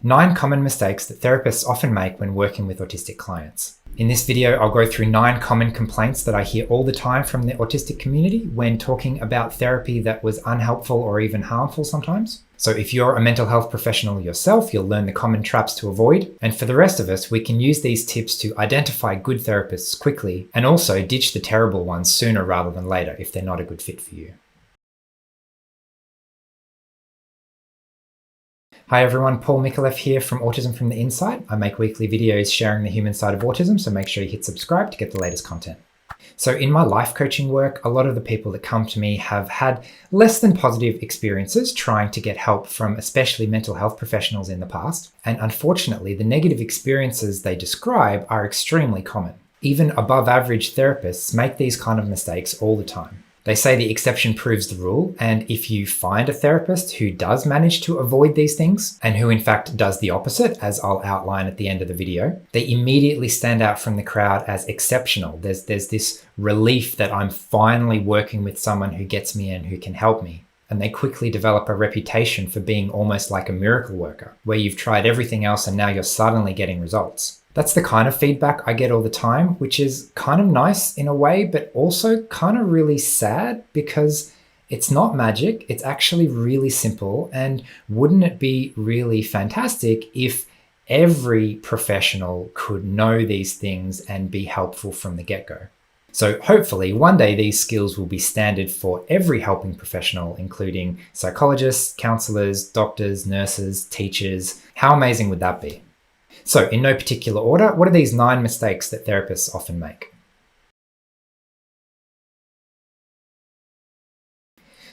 9 common mistakes that therapists often make when working with autistic clients. In this video, I'll go through 9 common complaints that I hear all the time from the autistic community when talking about therapy that was unhelpful or even harmful sometimes. So if you're a mental health professional yourself, you'll learn the common traps to avoid. And for the rest of us, we can use these tips to identify good therapists quickly and also ditch the terrible ones sooner rather than later if they're not a good fit for you. Hi everyone, Paul Mikulev here from Autism from the Inside. I make weekly videos sharing the human side of autism, so make sure you hit subscribe to get the latest content. So in my life coaching work, a lot of the people that come to me have had less than positive experiences trying to get help from especially mental health professionals in the past. And unfortunately, the negative experiences they describe are extremely common. Even above average therapists make these kind of mistakes all the time. They say the exception proves the rule, and if you find a therapist who does manage to avoid these things, and who in fact does the opposite, as I'll outline at the end of the video, they immediately stand out from the crowd as exceptional. There's this relief that I'm finally working with someone who gets me and who can help me. And they quickly develop a reputation for being almost like a miracle worker, where you've tried everything else and now you're suddenly getting results. That's the kind of feedback I get all the time, which is kind of nice in a way, but also kind of really sad because it's not magic. It's actually really simple. And wouldn't it be really fantastic if every professional could know these things and be helpful from the get-go? So hopefully one day these skills will be standard for every helping professional, including psychologists, counselors, doctors, nurses, teachers. How amazing would that be? So in no particular order, what are these 9 mistakes that therapists often make?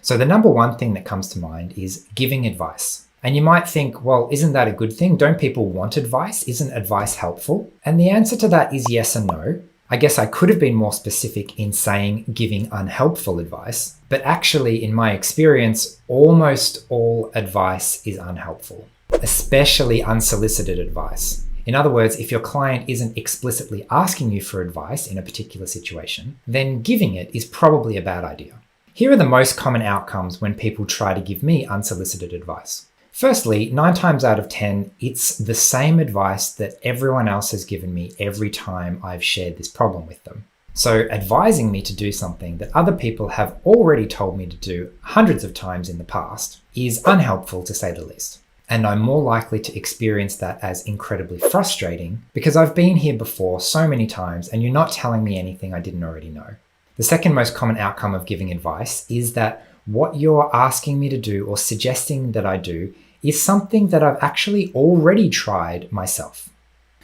So the number one thing that comes to mind is giving advice. And you might think, well, isn't that a good thing? Don't people want advice? Isn't advice helpful? And the answer to that is yes and no. I guess I could have been more specific in saying giving unhelpful advice, but actually in my experience, almost all advice is unhelpful, especially unsolicited advice. In other words, if your client isn't explicitly asking you for advice in a particular situation, then giving it is probably a bad idea. Here are the most common outcomes when people try to give me unsolicited advice. Firstly, 9 times out of 10, it's the same advice that everyone else has given me every time I've shared this problem with them. So advising me to do something that other people have already told me to do hundreds of times in the past is unhelpful, to say the least. And I'm more likely to experience that as incredibly frustrating because I've been here before so many times and you're not telling me anything I didn't already know. The second most common outcome of giving advice is that what you're asking me to do or suggesting that I do is something that I've actually already tried myself.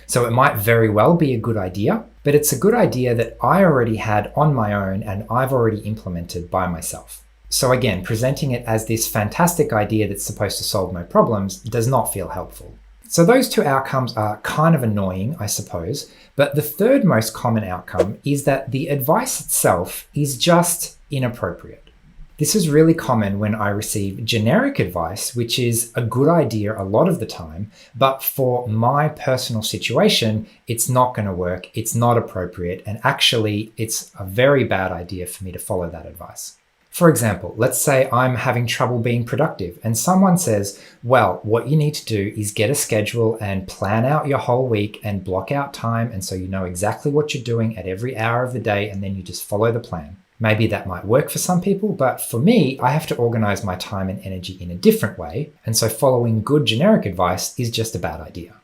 So it might very well be a good idea, but it's a good idea that I already had on my own and I've already implemented by myself. So again, presenting it as this fantastic idea that's supposed to solve my problems does not feel helpful. So those 2 outcomes are kind of annoying, I suppose, but the third most common outcome is that the advice itself is just inappropriate. This is really common when I receive generic advice, which is a good idea a lot of the time, but for my personal situation, it's not going to work, it's not appropriate, and actually it's a very bad idea for me to follow that advice. For example, let's say I'm having trouble being productive and someone says, well, what you need to do is get a schedule and plan out your whole week and block out time, and so you know exactly what you're doing at every hour of the day and then you just follow the plan. Maybe that might work for some people, but for me, I have to organize my time and energy in a different way, and so following good generic advice is just a bad idea.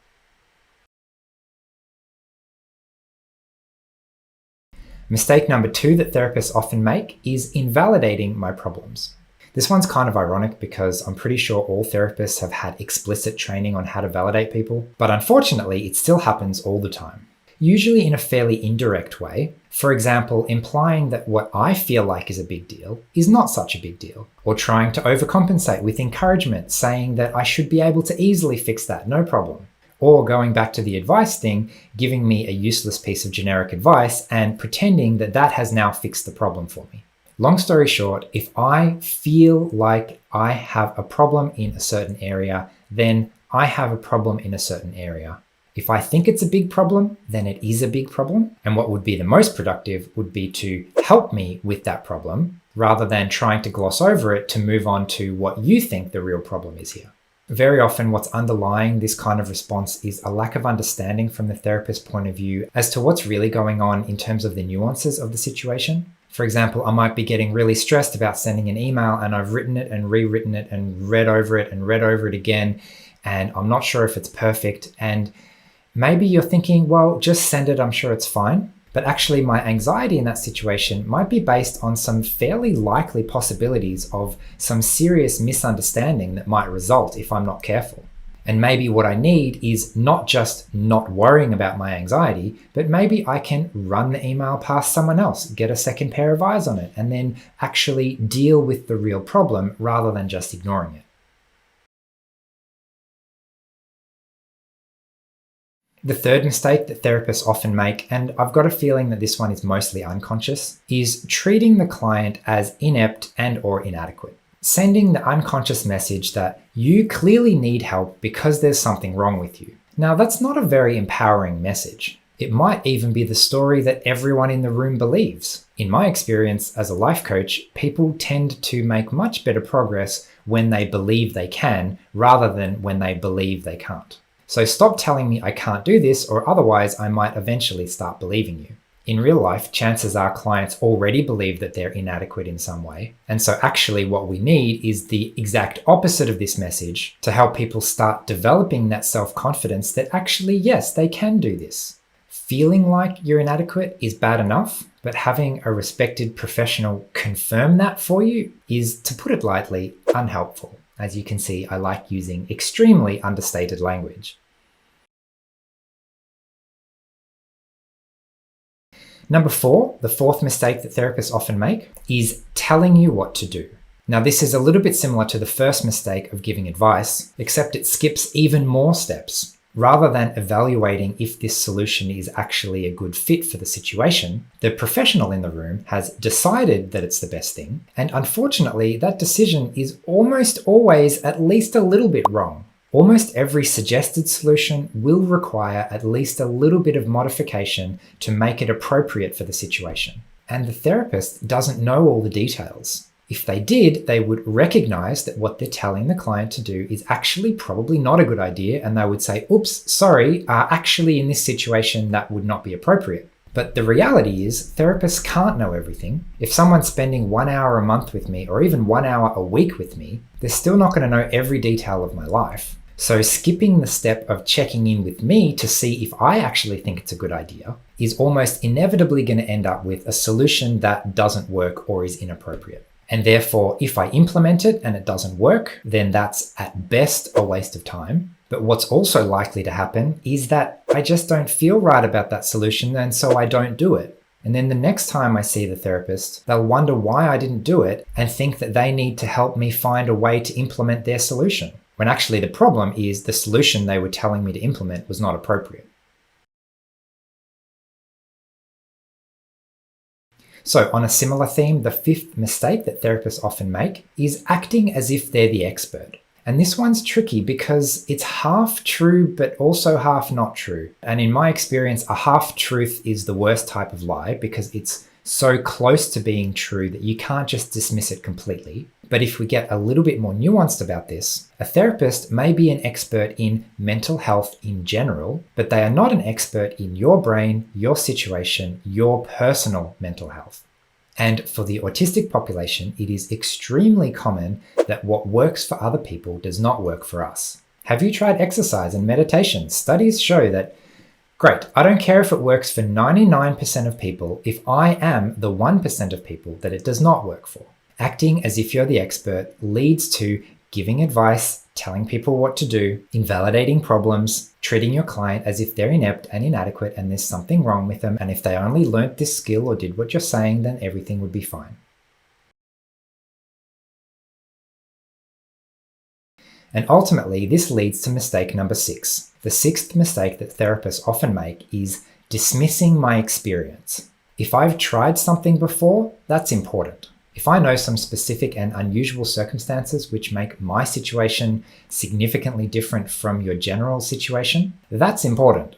Mistake number 2 that therapists often make is invalidating my problems. This one's kind of ironic because I'm pretty sure all therapists have had explicit training on how to validate people, but unfortunately, it still happens all the time. Usually in a fairly indirect way. For example, implying that what I feel like is a big deal is not such a big deal, or trying to overcompensate with encouragement, saying that I should be able to easily fix that, no problem. Or going back to the advice thing, giving me a useless piece of generic advice and pretending that that has now fixed the problem for me. Long story short, if I feel like I have a problem in a certain area, then I have a problem in a certain area. If I think it's a big problem, then it is a big problem. And what would be the most productive would be to help me with that problem rather than trying to gloss over it to move on to what you think the real problem is here. Very often what's underlying this kind of response is a lack of understanding from the therapist's point of view as to what's really going on in terms of the nuances of the situation. For example, I might be getting really stressed about sending an email and I've written it and rewritten it and read over it again, and I'm not sure if it's perfect. And maybe you're thinking, well, just send it, I'm sure it's fine. But actually my anxiety in that situation might be based on some fairly likely possibilities of some serious misunderstanding that might result if I'm not careful. And maybe what I need is not just not worrying about my anxiety, but maybe I can run the email past someone else, get a second pair of eyes on it, and then actually deal with the real problem rather than just ignoring it. The third mistake that therapists often make, and I've got a feeling that this one is mostly unconscious, is treating the client as inept and/or inadequate. Sending the unconscious message that you clearly need help because there's something wrong with you. Now, that's not a very empowering message. It might even be the story that everyone in the room believes. In my experience as a life coach, people tend to make much better progress when they believe they can rather than when they believe they can't. So stop telling me I can't do this, or otherwise I might eventually start believing you. In real life, chances are clients already believe that they're inadequate in some way. And so actually what we need is the exact opposite of this message to help people start developing that self-confidence that actually, yes, they can do this. Feeling like you're inadequate is bad enough, but having a respected professional confirm that for you is, to put it lightly, unhelpful. As you can see, I like using extremely understated language. Number 4, the fourth mistake that therapists often make, is telling you what to do. Now, this is a little bit similar to the first mistake of giving advice, except it skips even more steps. Rather than evaluating if this solution is actually a good fit for the situation, the professional in the room has decided that it's the best thing, and unfortunately, that decision is almost always at least a little bit wrong. Almost every suggested solution will require at least a little bit of modification to make it appropriate for the situation. And the therapist doesn't know all the details. If they did, they would recognize that what they're telling the client to do is actually probably not a good idea, and they would say, oops, sorry, actually in this situation that would not be appropriate. But the reality is therapists can't know everything. If someone's spending 1 hour a month with me, or even 1 hour a week with me, they're still not going to know every detail of my life. So skipping the step of checking in with me to see if I actually think it's a good idea is almost inevitably going to end up with a solution that doesn't work or is inappropriate. And therefore, if I implement it and it doesn't work, then that's at best a waste of time. But what's also likely to happen is that I just don't feel right about that solution, and so I don't do it. And then the next time I see the therapist, they'll wonder why I didn't do it and think that they need to help me find a way to implement their solution, when actually the problem is the solution they were telling me to implement was not appropriate. So on a similar theme, the fifth mistake that therapists often make is acting as if they're the expert. And this one's tricky because it's half true, but also half not true. And in my experience, a half truth is the worst type of lie because it's so close to being true that you can't just dismiss it completely. But if we get a little bit more nuanced about this, a therapist may be an expert in mental health in general, but they are not an expert in your brain, your situation, your personal mental health. And for the autistic population, it is extremely common that what works for other people does not work for us. Have you tried exercise and meditation? Studies show that, great, I don't care if it works for 99% of people if I am the 1% of people that it does not work for. Acting as if you're the expert leads to giving advice, telling people what to do, invalidating problems, treating your client as if they're inept and inadequate and there's something wrong with them, and if they only learnt this skill or did what you're saying, then everything would be fine. And ultimately, this leads to mistake number 6. The sixth mistake that therapists often make is dismissing my experience. If I've tried something before, that's important. If I know some specific and unusual circumstances which make my situation significantly different from your general situation, that's important.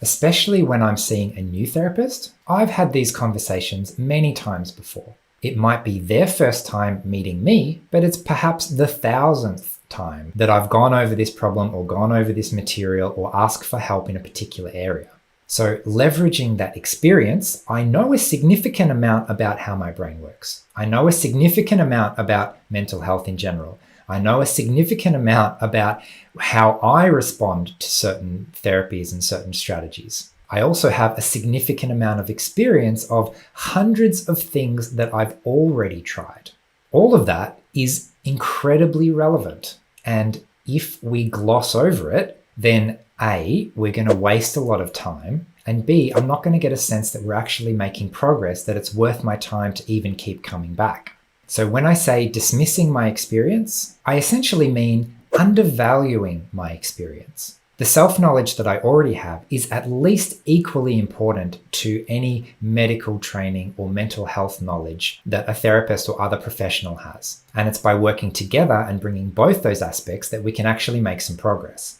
Especially when I'm seeing a new therapist, I've had these conversations many times before. It might be their first time meeting me, but it's perhaps the 1,000th time that I've gone over this problem or gone over this material or asked for help in a particular area. So leveraging that experience, I know a significant amount about how my brain works. I know a significant amount about mental health in general. I know a significant amount about how I respond to certain therapies and certain strategies. I also have a significant amount of experience of hundreds of things that I've already tried. All of that is incredibly relevant. And if we gloss over it, then A, we're going to waste a lot of time. And B, I'm not going to get a sense that we're actually making progress, that it's worth my time to even keep coming back. So when I say dismissing my experience, I essentially mean undervaluing my experience. The self-knowledge that I already have is at least equally important to any medical training or mental health knowledge that a therapist or other professional has. And it's by working together and bringing both those aspects that we can actually make some progress.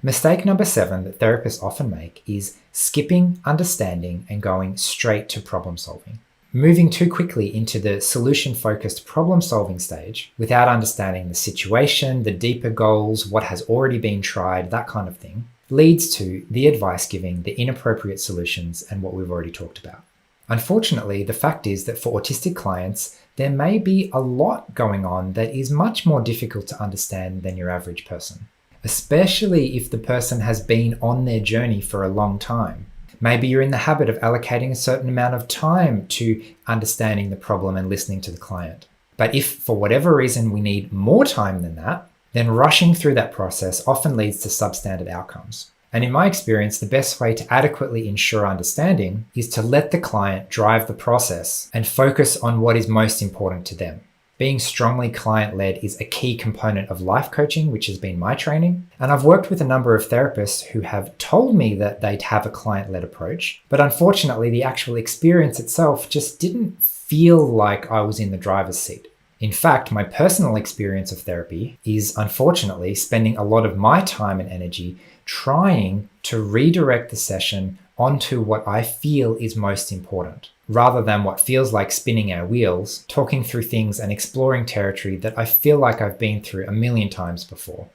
Mistake number 7 that therapists often make is skipping understanding and going straight to problem solving. Moving too quickly into the solution-focused problem-solving stage without understanding the situation, the deeper goals, what has already been tried, that kind of thing, leads to the advice giving, the inappropriate solutions, and what we've already talked about. Unfortunately, the fact is that for autistic clients, there may be a lot going on that is much more difficult to understand than your average person, especially if the person has been on their journey for a long time. Maybe you're in the habit of allocating a certain amount of time to understanding the problem and listening to the client. But if for whatever reason we need more time than that, then rushing through that process often leads to substandard outcomes. And in my experience, the best way to adequately ensure understanding is to let the client drive the process and focus on what is most important to them. Being strongly client-led is a key component of life coaching, which has been my training. And I've worked with a number of therapists who have told me that they'd have a client-led approach, but unfortunately the actual experience itself just didn't feel like I was in the driver's seat. In fact, my personal experience of therapy is unfortunately spending a lot of my time and energy trying to redirect the session onto what I feel is most important, rather than what feels like spinning our wheels, talking through things and exploring territory that I feel like I've been through a million times before.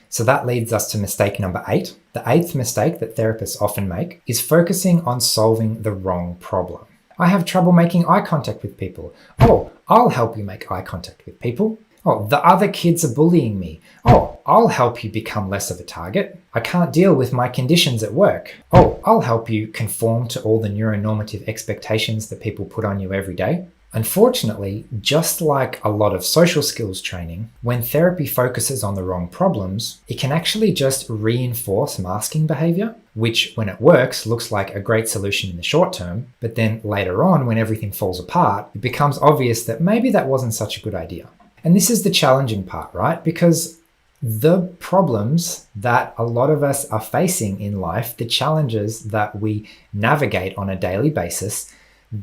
So that leads us to mistake number 8. The 8th mistake that therapists often make is focusing on solving the wrong problem. I have trouble making eye contact with people. Oh, I'll help you make eye contact with people. Oh, the other kids are bullying me. Oh, I'll help you become less of a target. I can't deal with my conditions at work. Oh, I'll help you conform to all the neuronormative expectations that people put on you every day. Unfortunately, just like a lot of social skills training, when therapy focuses on the wrong problems, it can actually just reinforce masking behavior, which when it works looks like a great solution in the short term, but then later on when everything falls apart, it becomes obvious that maybe that wasn't such a good idea. And this is the challenging part, right? Because the problems that a lot of us are facing in life, the challenges that we navigate on a daily basis,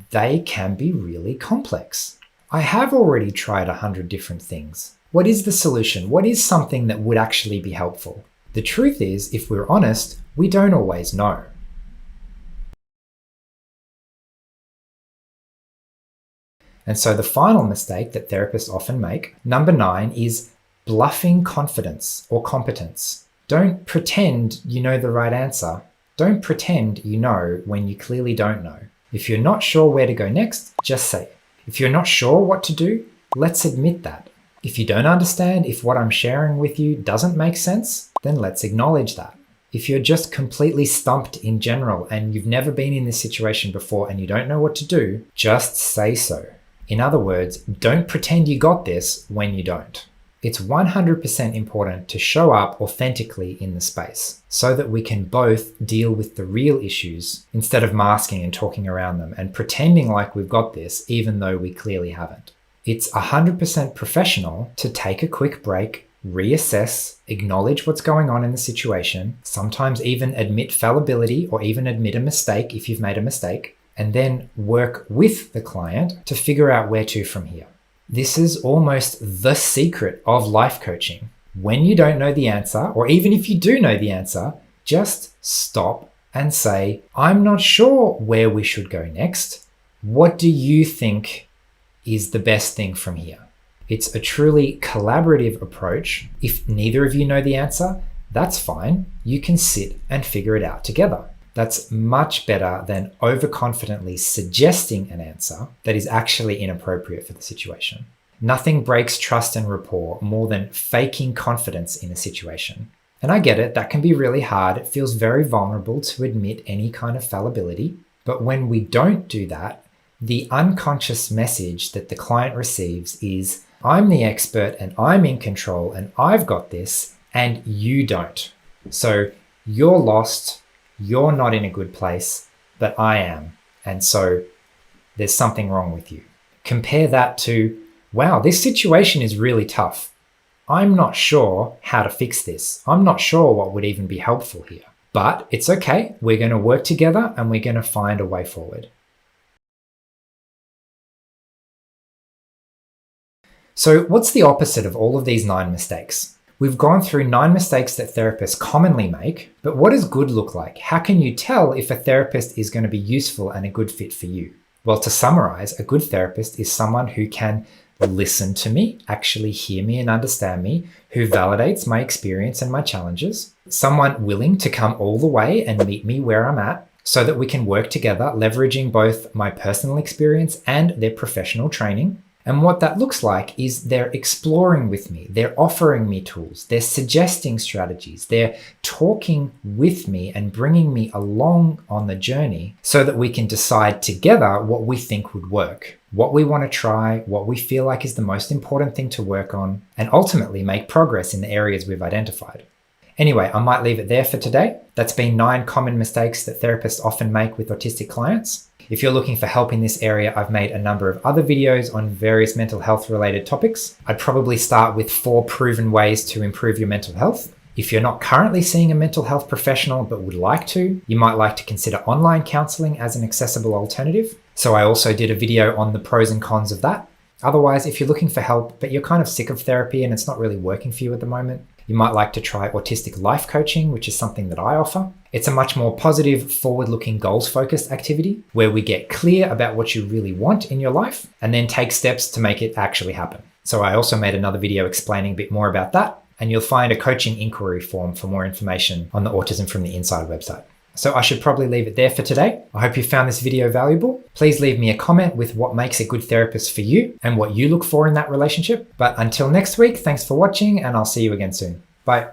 they can be really complex. I have already tried 100 different things. What is the solution? What is something that would actually be helpful? The truth is, if we're honest, we don't always know. And so the final mistake that therapists often make, number 9, is bluffing confidence or competence. Don't pretend you know the right answer. Don't pretend you know when you clearly don't know. If you're not sure where to go next, just say it. If you're not sure what to do, let's admit that. If you don't understand, if what I'm sharing with you doesn't make sense, then let's acknowledge that. If you're just completely stumped in general and you've never been in this situation before and you don't know what to do, just say so. In other words, don't pretend you got this when you don't. It's 100% important to show up authentically in the space so that we can both deal with the real issues instead of masking and talking around them and pretending like we've got this even though we clearly haven't. It's 100% professional to take a quick break, reassess, acknowledge what's going on in the situation, sometimes even admit fallibility or even admit a mistake if you've made a mistake, and then work with the client to figure out where to from here. This is almost the secret of life coaching. When you don't know the answer, or even if you do know the answer, just stop and say, I'm not sure where we should go next. What do you think is the best thing from here? It's a truly collaborative approach. If neither of you know the answer, that's fine. You can sit and figure it out together. That's much better than overconfidently suggesting an answer that is actually inappropriate for the situation. Nothing breaks trust and rapport more than faking confidence in a situation. And I get it, that can be really hard. It feels very vulnerable to admit any kind of fallibility. But when we don't do that, the unconscious message that the client receives is, I'm the expert and I'm in control and I've got this and you don't. So you're lost, you're not in a good place, but I am. And so there's something wrong with you. Compare that to, wow, this situation is really tough. I'm not sure how to fix this. I'm not sure what would even be helpful here. But it's okay. We're going to work together and we're going to find a way forward. So what's the opposite of all of these 9 mistakes? We've gone through 9 mistakes that therapists commonly make, but what does good look like? How can you tell if a therapist is going to be useful and a good fit for you? Well, to summarize, a good therapist is someone who can listen to me, actually hear me and understand me, who validates my experience and my challenges, someone willing to come all the way and meet me where I'm at so that we can work together, leveraging both my personal experience and their professional training. And what that looks like is they're exploring with me, they're offering me tools, they're suggesting strategies, they're talking with me and bringing me along on the journey so that we can decide together what we think would work, what we want to try, what we feel like is the most important thing to work on, and ultimately make progress in the areas we've identified. Anyway, I might leave it there for today. That's been 9 common mistakes that therapists often make with autistic clients. If you're looking for help in this area, I've made a number of other videos on various mental health related topics. I'd probably start with 4 proven ways to improve your mental health. If you're not currently seeing a mental health professional but would like to, you might like to consider online counseling as an accessible alternative. So I also did a video on the pros and cons of that. Otherwise, if you're looking for help but you're kind of sick of therapy and it's not really working for you at the moment, you might like to try autistic life coaching, which is something that I offer. It's a much more positive, forward-looking, goals-focused activity where we get clear about what you really want in your life and then take steps to make it actually happen. So I also made another video explaining a bit more about that, and you'll find a coaching inquiry form for more information on the Autism from the Inside website. So I should probably leave it there for today. I hope you found this video valuable. Please leave me a comment with what makes a good therapist for you and what you look for in that relationship. But until next week, thanks for watching and I'll see you again soon. Bye.